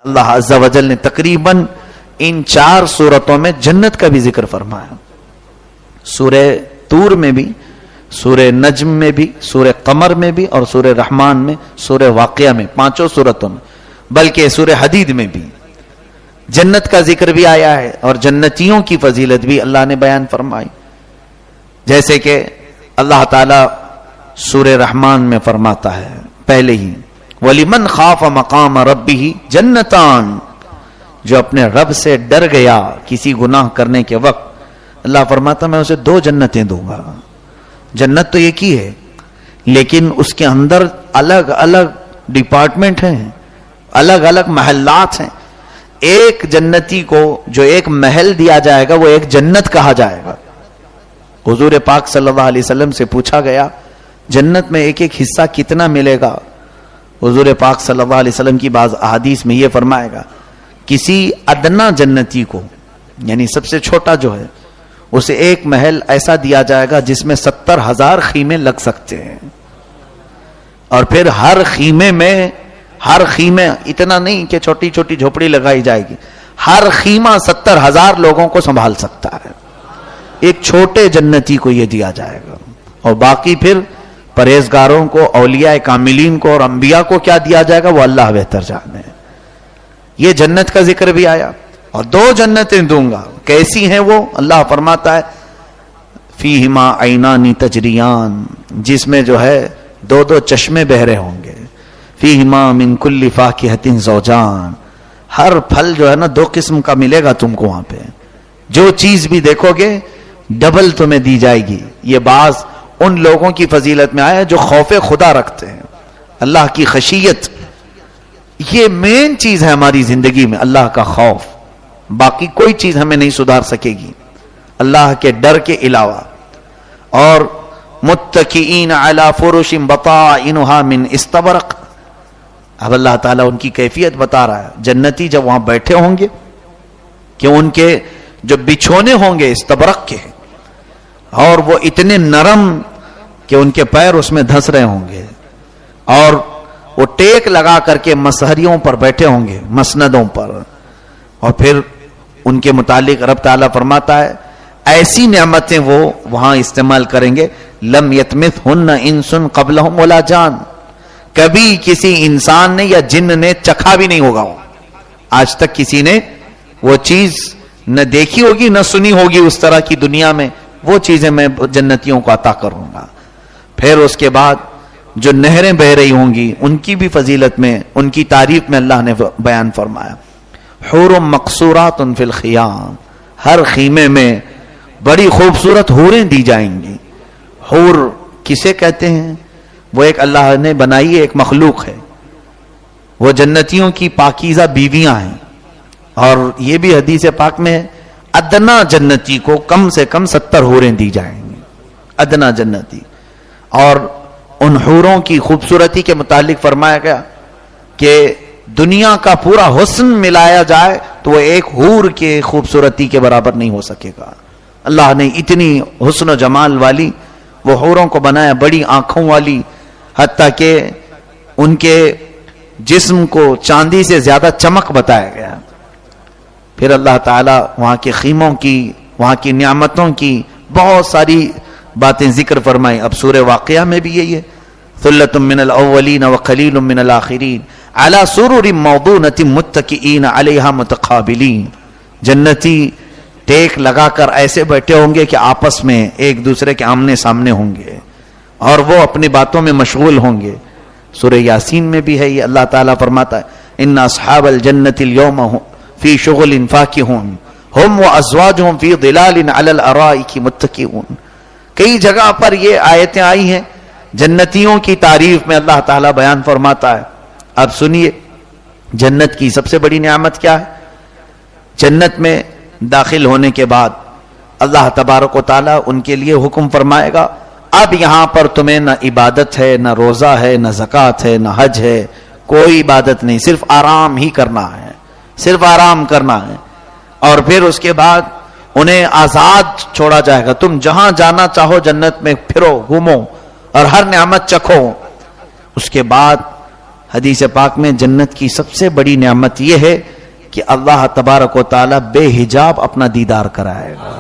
اللہ عز و جل نے تقریباً ان 4 سورتوں میں جنت کا بھی ذکر فرمایا. سورہ طور میں بھی، سورہ نجم میں بھی، سورہ قمر میں بھی، اور سورہ رحمان میں، سورہ واقعہ میں، 5 سورتوں میں، بلکہ سورہ حدید میں بھی جنت کا ذکر بھی آیا ہے اور جنتیوں کی فضیلت بھی اللہ نے بیان فرمائی. جیسے کہ اللہ تعالی سورہ رحمان میں فرماتا ہے پہلے ہی، وَلِمَنْ خَافَ مَقَامَ رَبِّهِ جَنَّتَانِ، جو اپنے رب سے ڈر گیا کسی گناہ کرنے کے وقت، اللہ فرماتا میں اسے 2 جنتیں دوں گا. جنت تو ایک ہی ہے لیکن اس کے اندر الگ الگ ڈپارٹمنٹ ہیں، الگ الگ محلات ہیں. ایک جنتی کو جو ایک محل دیا جائے گا وہ ایک جنت کہا جائے گا. حضور پاک صلی اللہ علیہ وسلم سے پوچھا گیا جنت میں ایک ایک حصہ کتنا ملے گا؟ حضور پاک صلی اللہ علیہ وسلم کی بعض احادیث میں یہ فرمائے گا کسی ادنا جنتی کو، یعنی سب سے چھوٹا جو ہے، اسے ایک محل ایسا دیا جائے گا جس میں 70,000 خیمے لگ سکتے ہیں. اور پھر ہر خیمے اتنا نہیں کہ چھوٹی چھوٹی جھوپڑی لگائی جائے گی، ہر خیمہ 70,000 لوگوں کو سنبھال سکتا ہے. ایک چھوٹے جنتی کو یہ دیا جائے گا. اور باقی پھر پرہیزگاروں کو، اولیاء کاملین کو اور انبیاء کو کیا دیا جائے گا وہ اللہ بہتر جانے. یہ جنت کا ذکر بھی آیا. اور 2 جنتیں دوں گا. کیسی ہیں وہ؟ اللہ فرماتا ہے فیہما عینان تجریان، جس میں جو ہے 2 چشمے بہ رہے ہوں گے. فیہما من کل فاکہۃ زوجان، ہر پھل جو ہے نا 2 قسم کا ملے گا تم کو وہاں پہ. جو چیز بھی دیکھو گے ڈبل تمہیں دی جائے گی. یہ بعض ان لوگوں کی فضیلت میں آیا جو خوف خدا رکھتے ہیں، اللہ کی خشیت. یہ مین چیز ہے ہماری زندگی میں، اللہ کا خوف. باقی کوئی چیز ہمیں نہیں سدھار سکے گی اللہ کے ڈر کے علاوہ. اور متکئین علی فرش بطائنها من استبرق، اب اللہ تعالیٰ ان کی کیفیت بتا رہا ہے. جنتی جب وہاں بیٹھے ہوں گے کہ ان کے جو بچھونے ہوں گے استبرق کے، اور وہ اتنے نرم کہ ان کے پیر اس میں دھس رہے ہوں گے، اور وہ ٹیک لگا کر کے مسہریوں پر بیٹھے ہوں گے، مسندوں پر. اور پھر ان کے متعلق رب تعالیٰ فرماتا ہے ایسی نعمتیں وہ وہاں استعمال کریں گے لم یتمثہن انس قبلہم ولا جان، کبھی کسی انسان نے یا جن نے چکھا بھی نہیں ہوگا. آج تک کسی نے وہ چیز نہ دیکھی ہوگی نہ سنی ہوگی اس طرح کی دنیا میں. وہ چیزیں میں جنتیوں کو عطا کروں گا. پھر اس کے بعد جو نہریں بہ رہی ہوں گی ان کی بھی فضیلت میں، ان کی تعریف میں اللہ نے بیان فرمایا حور مقصورات فی الخیام، ہر خیمے میں بڑی خوبصورت حوریں دی جائیں گی. حور کسے کہتے ہیں؟ وہ ایک اللہ نے بنائی ایک مخلوق ہے، وہ جنتیوں کی پاکیزہ بیویاں ہیں. اور یہ بھی حدیث پاک میں ہے ادنا جنتی کو کم سے کم 70 حوریں دی جائیں گی، ادنا جنتی. اور ان حوروں کی خوبصورتی کے متعلق فرمایا گیا کہ دنیا کا پورا حسن ملایا جائے تو وہ ایک حور کے خوبصورتی کے برابر نہیں ہو سکے گا. اللہ نے اتنی حسن و جمال والی وہ حوروں کو بنایا، بڑی آنکھوں والی، حتیٰ کہ ان کے جسم کو چاندی سے زیادہ چمک بتایا گیا. پھر اللہ تعالیٰ وہاں کے خیموں کی، وہاں کی نعمتوں کی بہت ساری باتیں ذکر فرمائی. اب سورہ واقعہ میں بھی یہی ہے ثلۃ من الاولین وقلیل من الاخرین علی سرر موضونۃ متکئین علیہا متقابلین. جنتی ٹیک لگا کر ایسے بیٹھے ہوں گے کہ آپس میں ایک دوسرے کے آمنے سامنے ہوں گے اور وہ اپنی باتوں میں مشغول ہوں گے. سورہ یاسین میں بھی ہے یہ. اللہ تعالیٰ فرماتا ہے ان اصحاب الجنۃ اليوم فی شغل فاکہون ہم وازواجہم فی ظلال علی الارائک متکئون. کئی جگہ پر یہ آیتیں آئی ہیں جنتیوں کی تعریف میں. اللہ تعالیٰ بیان فرماتا ہے. اب سنیے جنت کی سب سے بڑی نعمت کیا ہے. جنت میں داخل ہونے کے بعد اللہ تبارک و تعالیٰ ان کے لیے حکم فرمائے گا اب یہاں پر تمہیں نہ عبادت ہے، نہ روزہ ہے، نہ زکوٰۃ ہے، نہ حج ہے، کوئی عبادت نہیں، صرف آرام ہی کرنا ہے، صرف آرام کرنا ہے. اور پھر اس کے بعد انہیں آزاد چھوڑا جائے گا. تم جہاں جانا چاہو جنت میں پھرو، گھومو اور ہر نعمت چکھو. اس کے بعد حدیث پاک میں جنت کی سب سے بڑی نعمت یہ ہے کہ اللہ تبارک و تعالی بے حجاب اپنا دیدار کرائے گا.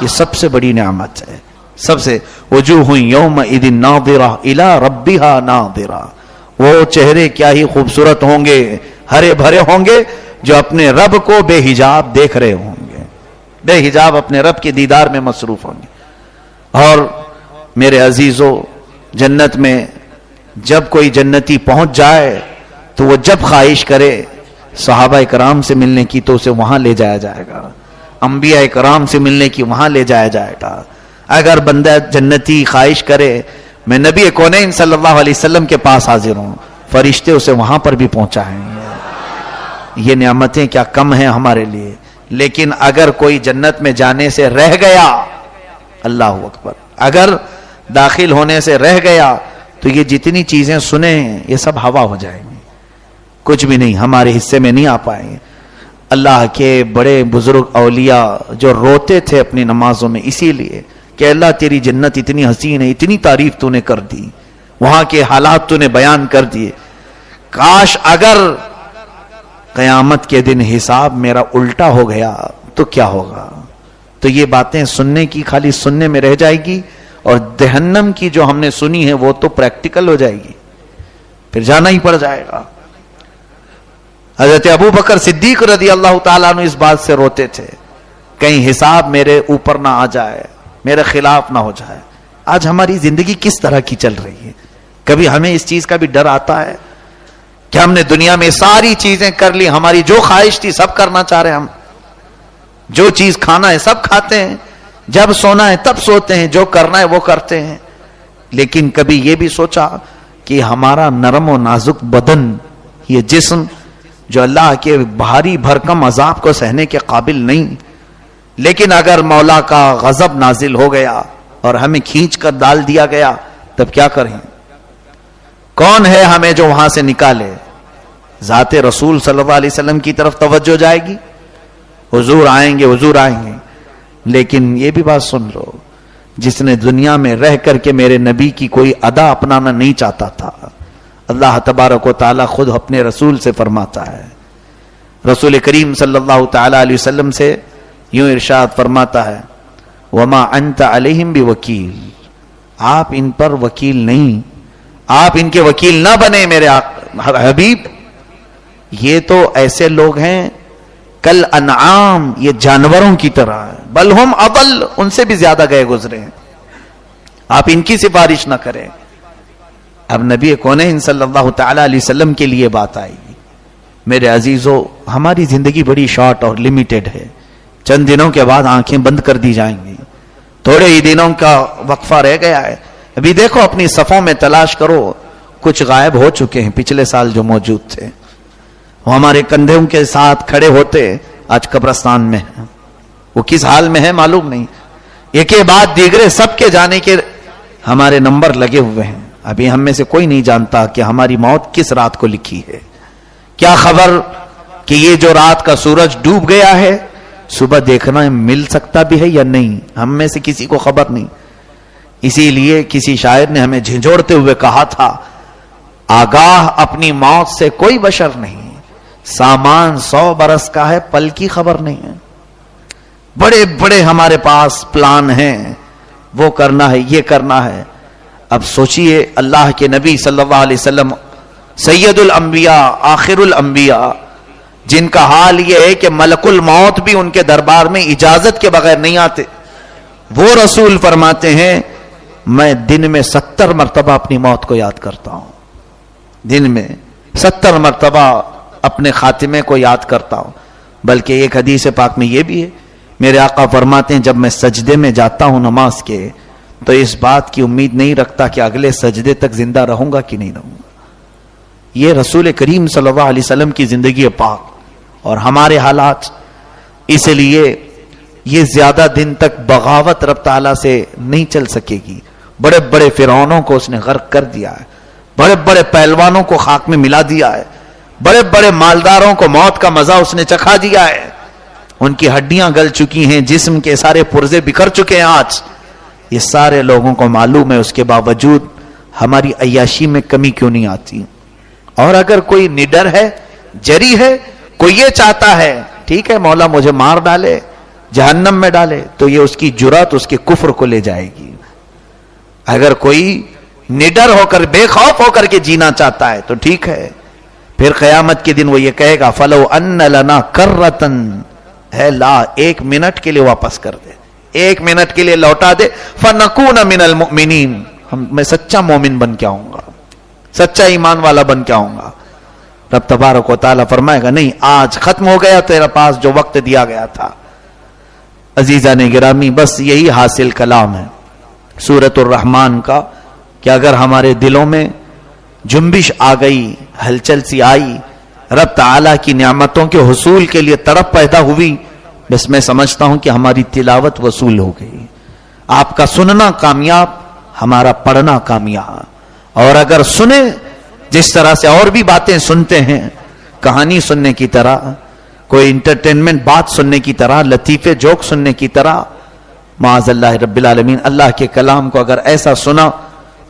یہ سب سے بڑی نعمت ہے. سب سے وجوہ یومئذ ناظرہ الی ربہا ناظرہ، وہ چہرے کیا ہی خوبصورت ہوں گے، ہرے بھرے ہوں گے، جو اپنے رب کو بے حجاب دیکھ رہے ہوں گے، بے حجاب اپنے رب کے دیدار میں مصروف ہوں گے. اور میرے عزیزو، جنت میں جب کوئی جنتی پہنچ جائے تو وہ جب خواہش کرے صحابہ کرام سے ملنے کی تو اسے وہاں لے جایا جائے گا، انبیاء کرام سے ملنے کی وہاں لے جایا جائے گا. اگر بندہ جنتی خواہش کرے میں نبی کونین صلی اللہ علیہ وسلم کے پاس حاضر ہوں، فرشتے اسے وہاں پر بھی پہنچائیں گے. یہ نعمتیں کیا کم ہیں ہمارے لیے؟ لیکن اگر کوئی جنت میں جانے سے رہ گیا، اللہ اکبر، اگر داخل ہونے سے رہ گیا تو یہ جتنی چیزیں سنیں یہ سب ہوا ہو جائیں گی، کچھ بھی نہیں، ہمارے حصے میں نہیں آ پائیں گے. اللہ کے بڑے بزرگ اولیاء جو روتے تھے اپنی نمازوں میں اسی لیے کہ اللہ تیری جنت اتنی حسین ہے، اتنی تعریف تو نے کر دی، وہاں کے حالات تو نے بیان کر دیے، کاش اگر قیامت کے دن حساب میرا الٹا ہو گیا تو کیا ہوگا. تو یہ باتیں سننے کی خالی سننے میں رہ جائے گی، اور جہنم کی جو ہم نے سنی ہے وہ تو پریکٹیکل ہو جائے گی، پھر جانا ہی پڑ جائے گا. حضرت ابو بکر صدیق رضی اللہ تعالیٰ عنہ اس بات سے روتے تھے کہیں حساب میرے اوپر نہ آ جائے، میرے خلاف نہ ہو جائے. آج ہماری زندگی کس طرح کی چل رہی ہے؟ کبھی ہمیں اس چیز کا بھی ڈر آتا ہے کہ ہم نے دنیا میں ساری چیزیں کر لی، ہماری جو خواہش تھی سب کرنا چاہ رہے ہیں، ہم جو چیز کھانا ہے سب کھاتے ہیں، جب سونا ہے تب سوتے ہیں، جو کرنا ہے وہ کرتے ہیں. لیکن کبھی یہ بھی سوچا کہ ہمارا نرم و نازک بدن، یہ جسم جو اللہ کے بھاری بھرکم عذاب کو سہنے کے قابل نہیں، لیکن اگر مولا کا غضب نازل ہو گیا اور ہمیں کھینچ کر ڈال دیا گیا تب کیا کریں؟ کون ہے ہمیں جو وہاں سے نکالے؟ ذات رسول صلی اللہ علیہ وسلم کی طرف توجہ جائے گی، حضور آئیں گے، حضور آئیں گے. لیکن یہ بھی بات سن لو، جس نے دنیا میں رہ کر کے میرے نبی کی کوئی ادا اپنانا نہیں چاہتا تھا، اللہ تبارک و تعالی خود اپنے رسول سے فرماتا ہے، رسول کریم صلی اللہ تعالی علیہ وسلم سے یوں ارشاد فرماتا ہے، وما انت علیہم بوکیل، آپ ان پر وکیل نہیں، آپ ان کے وکیل نہ بنے میرے حبیب. یہ تو ایسے لوگ ہیں کل انعام، یہ جانوروں کی طرح ہے، بل ہم اضل، ان سے بھی زیادہ گئے گزرے ہیں، آپ ان کی سفارش نہ کریں. اب نبی کونین صلی اللہ تعالی علیہ وسلم کے لیے بات آئی. میرے عزیزو، ہماری زندگی بڑی شارٹ اور لمیٹڈ ہے، چند دنوں کے بعد آنکھیں بند کر دی جائیں گی، تھوڑے ہی دنوں کا وقفہ رہ گیا ہے. ابھی دیکھو اپنی صفوں میں تلاش کرو، کچھ غائب ہو چکے ہیں پچھلے سال جو موجود تھے، وہ ہمارے کندھوں کے ساتھ کھڑے ہوتے آج قبرستان میں ہیں، وہ کس حال میں ہے معلوم نہیں. ایک کے بعد دیگرے سب کے جانے کے ہمارے نمبر لگے ہوئے ہیں. ابھی ہم میں سے کوئی نہیں جانتا کہ ہماری موت کس رات کو لکھی ہے. کیا خبر کہ یہ جو رات کا سورج ڈوب گیا ہے صبح دیکھنا مل سکتا بھی ہے یا نہیں، ہم میں سے کسی کو خبر نہیں. اسی لیے کسی شاعر نے ہمیں جھنجھوڑتے ہوئے کہا تھا، آگاہ اپنی موت سے کوئی بشر نہیں، سامان 100 برس کا ہے پل کی خبر نہیں ہے. بڑے بڑے ہمارے پاس پلان ہیں، وہ کرنا ہے، یہ کرنا ہے. اب سوچئے اللہ کے نبی صلی اللہ علیہ وسلم سید الانبیاء، آخر الانبیاء، جن کا حال یہ ہے کہ ملک الموت بھی ان کے دربار میں اجازت کے بغیر نہیں آتے، وہ رسول فرماتے ہیں میں دن میں 70 مرتبہ اپنی موت کو یاد کرتا ہوں، دن میں 70 مرتبہ اپنے خاتمے کو یاد کرتا ہوں. بلکہ ایک حدیث پاک میں یہ بھی ہے، میرے آقا فرماتے ہیں جب میں سجدے میں جاتا ہوں نماز کے تو اس بات کی امید نہیں رکھتا کہ اگلے سجدے تک زندہ رہوں گا کہ نہیں رہوں گا. یہ رسول کریم صلی اللہ علیہ وسلم کی زندگی پاک اور ہمارے حالات. اس لیے یہ زیادہ دن تک بغاوت رب تعالیٰ سے نہیں چل سکے گی. بڑے بڑے فرعونوں کو اس نے غرق کر دیا ہے، بڑے بڑے پہلوانوں کو خاک میں ملا دیا ہے، بڑے بڑے مالداروں کو موت کا مزہ اس نے چکھا دیا ہے. ان کی ہڈیاں گل چکی ہیں، جسم کے سارے پرزے بکھر چکے ہیں. آج یہ سارے لوگوں کو معلوم ہے، اس کے باوجود ہماری عیاشی میں کمی کیوں نہیں آتی؟ اور اگر کوئی نڈر ہے، جری ہے، کوئی یہ چاہتا ہے ٹھیک ہے مولا مجھے مار ڈالے، جہنم میں ڈالے، تو یہ اس کی جرات اس کے کفر کو لے جائے گی۔ اگر کوئی نڈر ہو کر، بے خوف ہو کر کے جینا چاہتا ہے تو ٹھیک ہے، پھر قیامت کے دن وہ یہ کہے گا فَلَوْ أَنَّ لَنَا كَرَّةً، ہے لا ایک منٹ کے لیے واپس کر دے، ایک منٹ کے لیے لوٹا دے، فَنَكُونَ مِنَ الْمُؤْمِنِينَ، میں سچا مومن بن کے آؤں گا، سچا ایمان والا بن کے آؤں گا۔ رب تبارک و تعالیٰ فرمائے گا نہیں، آج ختم ہو گیا تیرا پاس جو وقت دیا گیا تھا۔ عزیزان گرامی، بس یہی حاصل کلام ہے سورۃ الرحمن کا، کہ اگر ہمارے دلوں میں جنبش آ گئی، ہلچل سی آئی، رب تعالیٰ کی نعمتوں کے حصول کے لیے طرف پیدا ہوئی، بس میں سمجھتا ہوں کہ ہماری تلاوت وصول ہو گئی۔ آپ کا سننا کامیاب، ہمارا پڑھنا کامیاب۔ اور اگر سنیں جس طرح سے اور بھی باتیں سنتے ہیں، کہانی سننے کی طرح، کوئی انٹرٹینمنٹ بات سننے کی طرح، لطیفے جوک سننے کی طرح، معاذ اللہ رب العالمین، اللہ کے کلام کو اگر ایسا سنا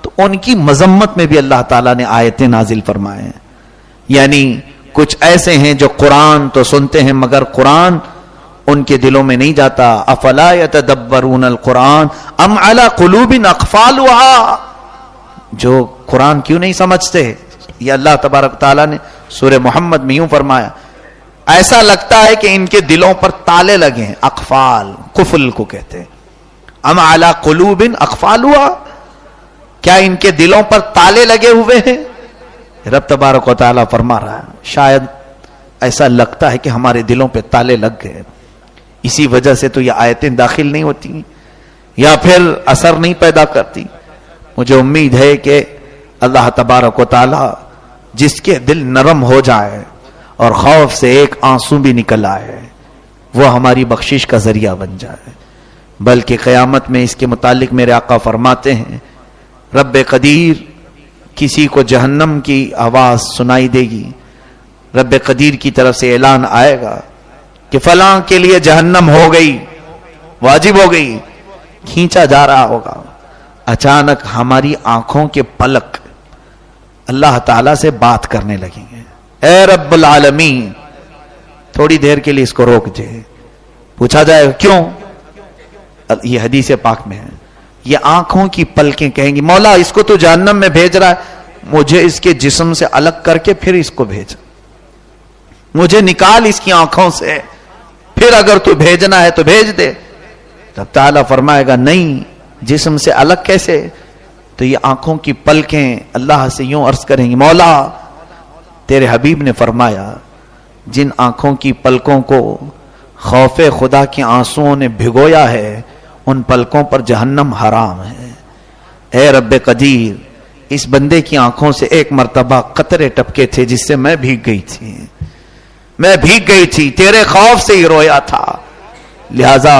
تو ان کی مذمت میں بھی اللہ تعالیٰ نے آیتیں نازل فرمائے ہیں۔ یعنی کچھ ایسے ہیں جو قرآن تو سنتے ہیں مگر قرآن ان کے دلوں میں نہیں جاتا۔ افلا یتدبرون القرآن ام علی قلوب اقفالها، جو قرآن کیوں نہیں سمجھتے؟ یہ اللہ تبارک تعالیٰ نے سورہ محمد میں یوں فرمایا، ایسا لگتا ہے کہ ان کے دلوں پر تالے لگے ہیں، اقفال، قفل کو کہتے ہیں۔ ام علی قلوب اقفالها، کیا ان کے دلوں پر تالے لگے ہوئے ہیں؟ رب تبارک و تعالیٰ فرما رہا ہے شاید ایسا لگتا ہے کہ ہمارے دلوں پہ تالے لگ گئے، اسی وجہ سے تو یہ آیتیں داخل نہیں ہوتی یا پھر اثر نہیں پیدا کرتی۔ مجھے امید ہے کہ اللہ تبارک و تعالیٰ جس کے دل نرم ہو جائے اور خوف سے ایک آنسو بھی نکل آئے، وہ ہماری بخشش کا ذریعہ بن جائے۔ بلکہ قیامت میں اس کے متعلق میرے آقا فرماتے ہیں، رب قدیر کسی کو جہنم کی آواز سنائی دے گی، رب قدیر کی طرف سے اعلان آئے گا کہ فلاں کے لیے جہنم ہو گئی، واجب ہو گئی، کھینچا جا رہا ہوگا۔ اچانک ہماری آنکھوں کے پلک اللہ تعالیٰ سے بات کرنے لگیں گے، اے رب العالمین تھوڑی دیر کے لیے اس کو روک دے۔ پوچھا جائے کیوں؟ یہ حدیث پاک میں ہے، یہ آنکھوں کی پلکیں کہیں گی مولا اس کو تو جہنم میں بھیج رہا ہے، مجھے اس کے جسم سے الگ کر کے پھر اس کو بھیج، مجھے نکال اس کی آنکھوں سے، پھر اگر تو بھیجنا ہے تو بھیج دے۔ تب تعالیٰ فرمائے گا نہیں، جسم سے الگ کیسے؟ تو یہ آنکھوں کی پلکیں اللہ سے یوں عرض کریں گی مولا تیرے حبیب نے فرمایا جن آنکھوں کی پلکوں کو خوف خدا کے آنسوؤں نے بھگویا ہے ان پلکوں پر جہنم حرام ہے۔ اے رب قدیر اس بندے کی آنکھوں سے ایک مرتبہ قطرے ٹپکے تھے جس سے میں بھیگ گئی تھی، میں بھیگ گئی تھی، تیرے خوف سے ہی رویا تھا، لہذا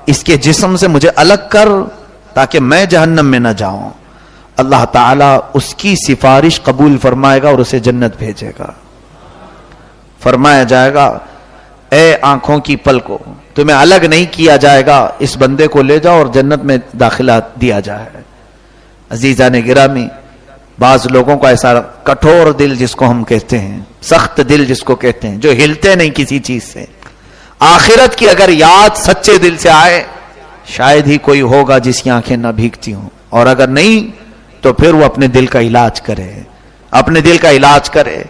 اس کے جسم سے مجھے الگ کر تاکہ میں جہنم میں نہ جاؤں۔ اللہ تعالیٰ اس کی سفارش قبول فرمائے گا اور اسے جنت بھیجے گا۔ فرمایا جائے گا اے آنکھوں کی پلکوں تمہیں الگ نہیں کیا جائے گا، اس بندے کو لے جاؤ اور جنت میں داخلہ دیا جائے۔ عزیزان گرامی، بعض لوگوں کو ایسا کٹھور دل جس کو ہم کہتے ہیں، سخت دل جس کو کہتے ہیں، جو ہلتے نہیں کسی چیز سے، آخرت کی اگر یاد سچے دل سے آئے شاید ہی کوئی ہوگا جس کی آنکھیں نہ بھیگتی ہوں، اور اگر نہیں تو پھر وہ اپنے دل کا علاج کرے، اپنے دل کا علاج کرے،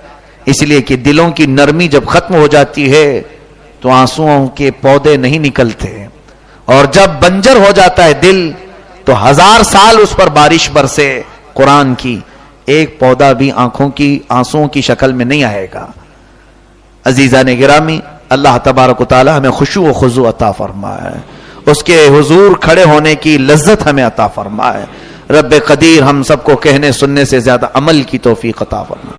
اس لیے کہ دلوں کی نرمی جب ختم ہو جاتی ہے تو آنسوؤں کے پودے نہیں نکلتے، اور جب بنجر ہو جاتا ہے دل تو 1000 سال اس پر بارش برسے قرآن کی، ایک پودا بھی آنکھوں کی آنسوؤں کی شکل میں نہیں آئے گا۔ عزیزان گرامی، اللہ تبارک و تعالی ہمیں خشوع و خضوع عطا فرمائے، اس کے حضور کھڑے ہونے کی لذت ہمیں عطا فرمائے۔ رب قدیر ہم سب کو کہنے سننے سے زیادہ عمل کی توفیق عطا فرمائے۔